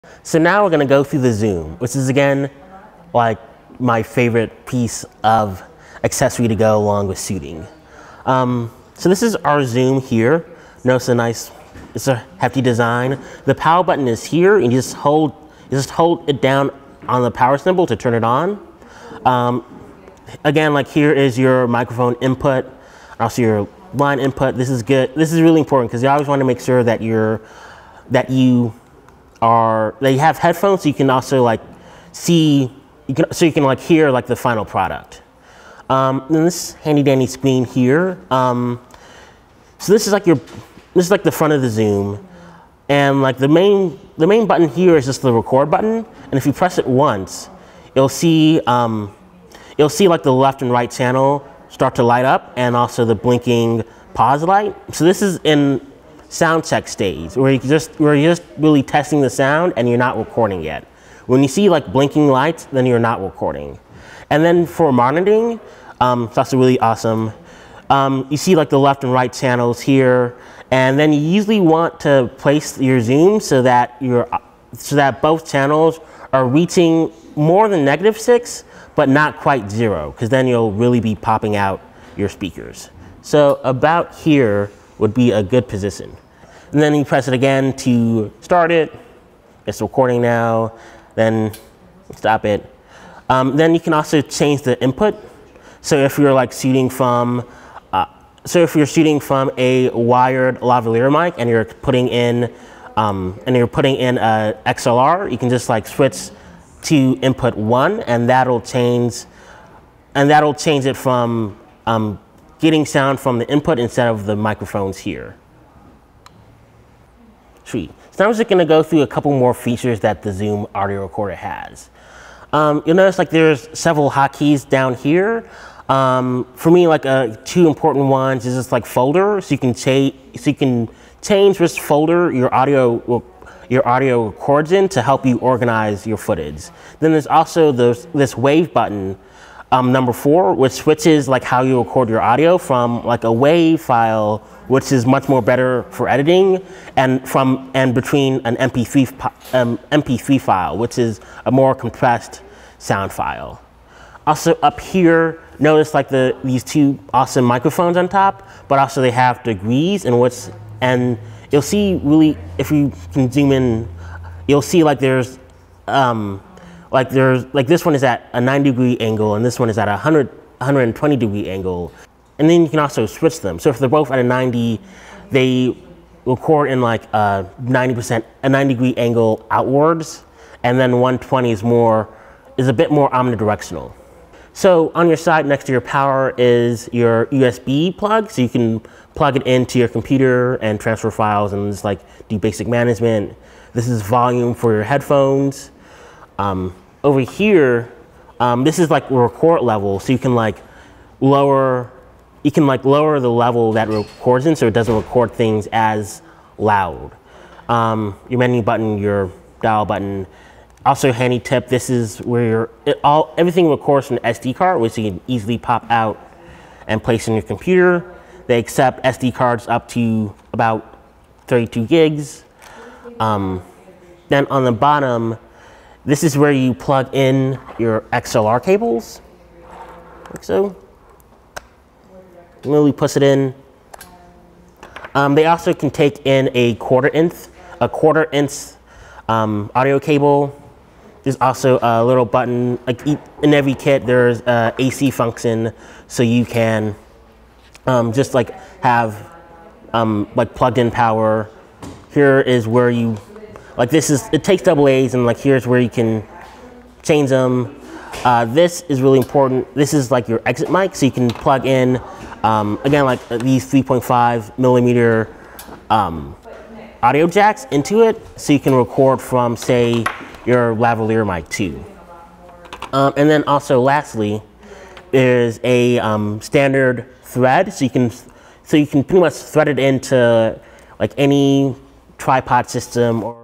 So now we're going to go through the zoom, which is again like my favorite piece of accessory to go along with shooting. So this is our zoom here. Notice it's a hefty design. The power button is here, and you just hold it down on the power symbol to turn it on. Again, like here is your microphone input, also your line input. This is good. This is really important because you always want to make sure that you have headphones, so you can also like see, so you can like hear like the final product. And this handy dandy screen here. So this is like the front of the zoom, and like the main button here is just the record button. And if you press it once, you'll see like the left and right channel start to light up, and also the blinking pause light. So this is in sound check stage, where you're just really testing the sound and you're not recording yet. When you see like blinking lights, then you're not recording. And then for monitoring, it's also really awesome. You see like the left and right channels here, and then you usually want to place your zoom so that both channels are reaching more than -6, but not quite 0, because then you'll really be popping out your speakers. So about here would be a good position. And then you press it again to start it. It's recording now. Then stop it. Then you can also change the input. So if you're like shooting from, a wired lavalier mic and you're putting in a XLR, you can just like switch to input 1, and that'll change it from getting sound from the input instead of the microphones here. Sweet. So now I'm just going to go through a couple more features that the Zoom audio recorder has. You'll notice like there's several hotkeys down here. For me, like 2 important ones is just like folder, so you can change which folder your audio records in to help you organize your footage. Then there's also this wave button, number 4, which switches like how you record your audio from like a wave file, which is much more better for editing, and between an MP3 file, which is a more compressed sound file. Also up here, notice like these 2 awesome microphones on top, but also they have degrees and you'll see really, if you can zoom in, you'll see like this one is at a 90-degree angle, and this one is at a 120-degree angle. And then you can also switch them. So if they're both at a 90, they record in like a 90-degree angle outwards, and then 120 is a bit more omnidirectional. So on your side next to your power is your USB plug, so you can plug it into your computer and transfer files and just like do basic management. This is volume for your headphones. Over here, this is like record level, so you can like lower the level that it records in, so it doesn't record things as loud. Your menu button, your dial button. Also, handy tip, this is where everything records from the SD card, which you can easily pop out and place in your computer. They accept SD cards up to about 32 gigs. Then on the bottom, this is where you plug in your XLR cables, like so. Really push it in. They also can take in a quarter inch audio cable. There's also a little button, like in every kit there's a AC function, so you can just like have like plugged in power. Here is where you, like it takes AA's, and like here's where you can change them. This is really important. This is like your exit mic, so you can plug in, again, like these 3.5 millimeter audio jacks into it, so you can record from, say, your lavalier mic too. And then also lastly, there's a standard thread, so you can pretty much thread it into like any tripod system or